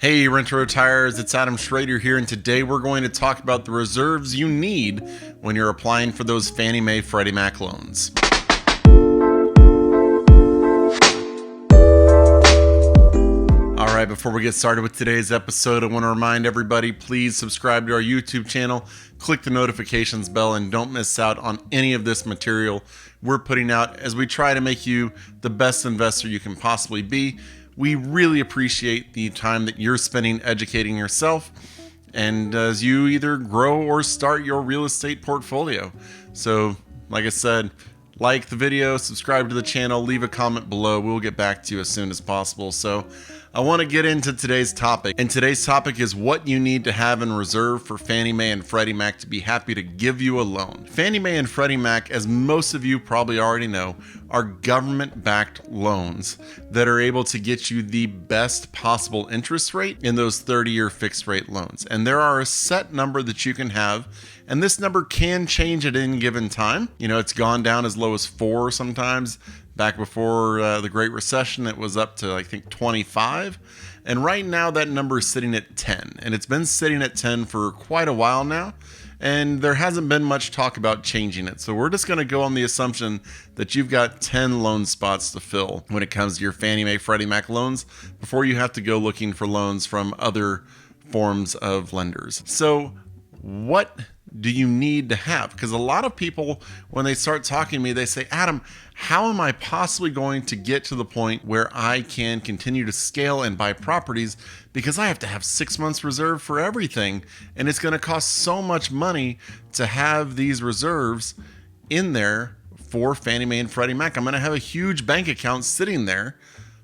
Hey Renter Retires, it's Adam Schroeder here, and today we're going to talk about the reserves you need when you're applying for those Fannie Mae Freddie Mac loans. Alright, before we get started with today's episode, I want to remind everybody, please subscribe to our YouTube channel, click the notifications bell, and don't miss out on any of this material we're putting out as we try to make you the best investor you can possibly be. We really appreciate the time that you're spending educating yourself and as you either grow or start your real estate portfolio. So, like I said, like the video, subscribe to the channel, leave a comment below. We'll get back to you as soon as possible. So I want to get into today's topic. And today's topic is what you need to have in reserve for Fannie Mae and Freddie Mac to be happy to give you a loan. Fannie Mae and Freddie Mac, as most of you probably already know, are government-backed loans that are able to get you the best possible interest rate in those 30-year fixed rate loans. And there are a set number that you can have, and this number can change at any given time. You know, it's gone down as low as 4 sometimes. Back before the Great Recession, it was up to, I think, 25. And right now, that number is sitting at 10. And it's been sitting at 10 for quite a while now. And there hasn't been much talk about changing it. So we're just going to go on the assumption that you've got 10 loan spots to fill when it comes to your Fannie Mae, Freddie Mac loans before you have to go looking for loans from other forms of lenders. So what do you need to have? Because a lot of people, when they start talking to me, they say, Adam, how am I possibly going to get to the point where I can continue to scale and buy properties, because I have to have 6 months reserve for everything, and it's going to cost so much money to have these reserves in there for Fannie Mae and Freddie Mac. I'm going to have a huge bank account sitting there.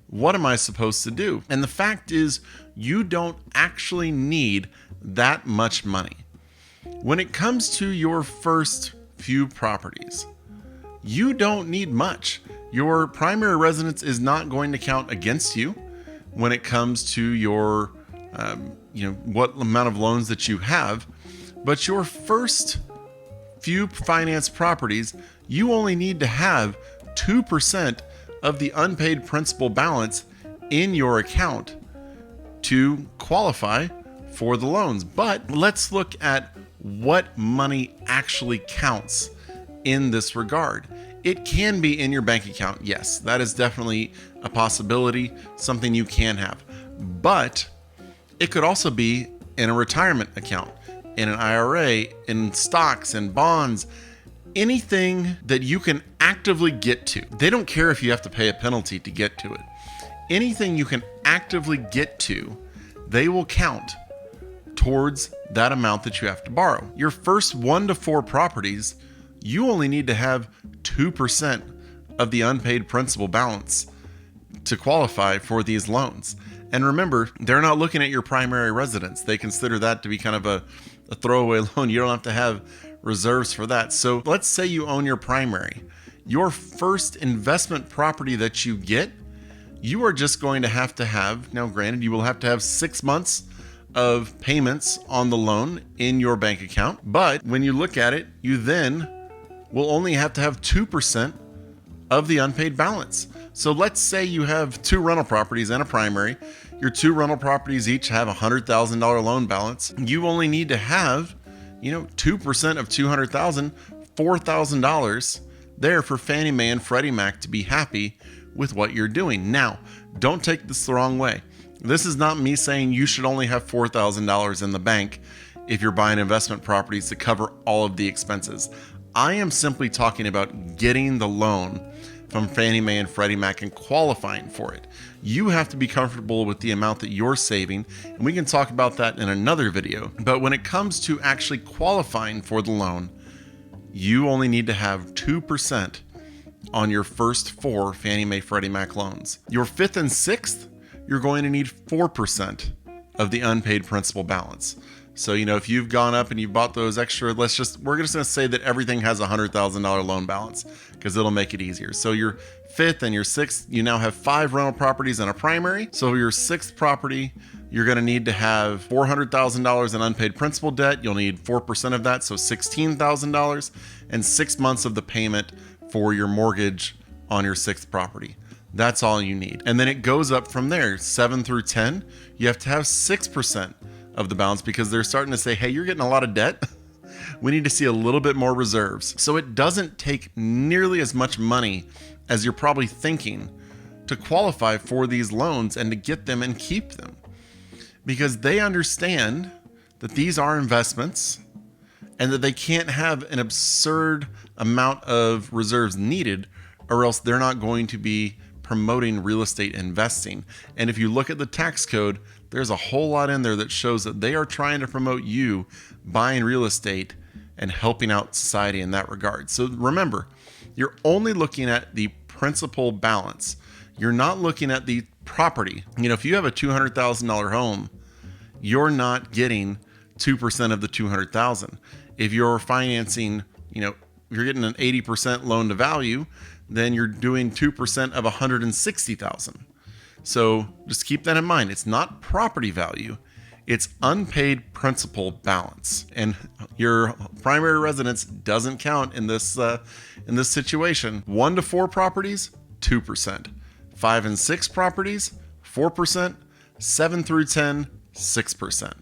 What am I supposed to do? And the fact is, you don't actually need that much money. When it comes to your first few properties, you don't need much. Your primary residence is not going to count against you when it comes to your, what amount of loans that you have. But your first few finance properties, you only need to have 2% of the unpaid principal balance in your account to qualify for the loans. But let's look at what money actually counts in this regard. It can be in your bank account. Yes, that is definitely a possibility, something you can have. But it could also be in a retirement account, in an IRA, in stocks and bonds, anything that you can actively get to. They don't care if you have to pay a penalty to get to it. Anything you can actively get to, they will count towards that amount that you have to borrow. Your first 1 to 4 properties, you only need to have 2% of the unpaid principal balance to qualify for these loans. And remember, they're not looking at your primary residence. They consider that to be kind of a throwaway loan. You don't have to have reserves for that. So let's say you own your primary. Your first investment property that you get, you are just going to have, now granted, you will have to have 6 months of payments on the loan in your bank account. But when you look at it, you then will only have to have 2% of the unpaid balance. So let's say you have 2 rental properties and a primary. Your 2 rental properties each have a $100,000 loan balance. You only need to have, 2% of $200,000, $4,000 there for Fannie Mae and Freddie Mac to be happy with what you're doing. Now, don't take this the wrong way. This is not me saying you should only have $4,000 in the bank if you're buying investment properties to cover all of the expenses. I am simply talking about getting the loan from Fannie Mae and Freddie Mac and qualifying for it. You have to be comfortable with the amount that you're saving, and we can talk about that in another video. But when it comes to actually qualifying for the loan, you only need to have 2% on your first 4 Fannie Mae Freddie Mac loans. Your 5th and 6th, you're going to need 4% of the unpaid principal balance. So, if you've gone up and you bought those extra, we're just going to say that everything has a $100,000 loan balance because it'll make it easier. So your 5th and your 6th, you now have 5 rental properties and a primary. So your 6th property, you're going to need to have $400,000 in unpaid principal debt. You'll need 4% of that, so $16,000, and 6 months of the payment for your mortgage on your 6th property. That's all you need. And then it goes up from there. 7 through 10, you have to have 6% of the balance because they're starting to say, hey, you're getting a lot of debt. We need to see a little bit more reserves. So it doesn't take nearly as much money as you're probably thinking to qualify for these loans and to get them and keep them, because they understand that these are investments and that they can't have an absurd amount of reserves needed, or else they're not going to be promoting real estate investing. And if you look at the tax code, there's a whole lot in there that shows that they are trying to promote you buying real estate and helping out society in that regard. So remember, you're only looking at the principal balance. You're not looking at the property. You know, if you have a $200,000 home, you're not getting 2% of the $200,000. If you're financing, you're getting an 80% loan to value, then you're doing 2% of $160,000. So just keep that in mind. It's not property value. It's unpaid principal balance. And your primary residence doesn't count in this situation. 1 to 4 properties, 2%. 5 and 6 properties, 4%. 7 through 10, 6%.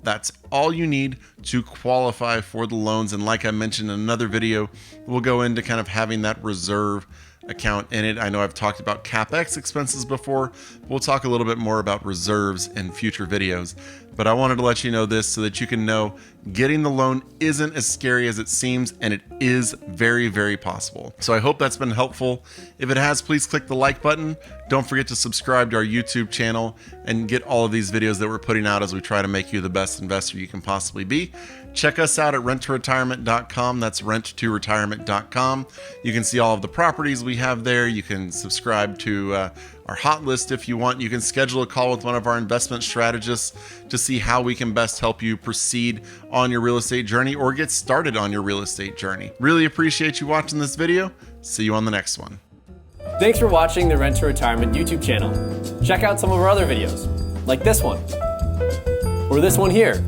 That's all you need to qualify for the loans. And like I mentioned in another video, we'll go into kind of having that reserve account in it. I know I've talked about CapEx expenses before. We'll talk a little bit more about reserves in future videos. But I wanted to let you know this so that you can know getting the loan isn't as scary as it seems, and it is very, very possible. So I hope that's been helpful. If it has, please click the like button. Don't forget to subscribe to our YouTube channel and get all of these videos that we're putting out as we try to make you the best investor you can possibly be. Check us out at renttoretirement.com. That's renttoretirement.com. You can see all of the properties we have there. You can subscribe to our hot list if you want. You can schedule a call with one of our investment strategists to see how we can best help you proceed on your real estate journey or get started on your real estate journey. Really appreciate you watching this video. See you on the next one. Thanks for watching the Rent to Retirement YouTube channel. Check out some of our other videos, like this one, or this one here.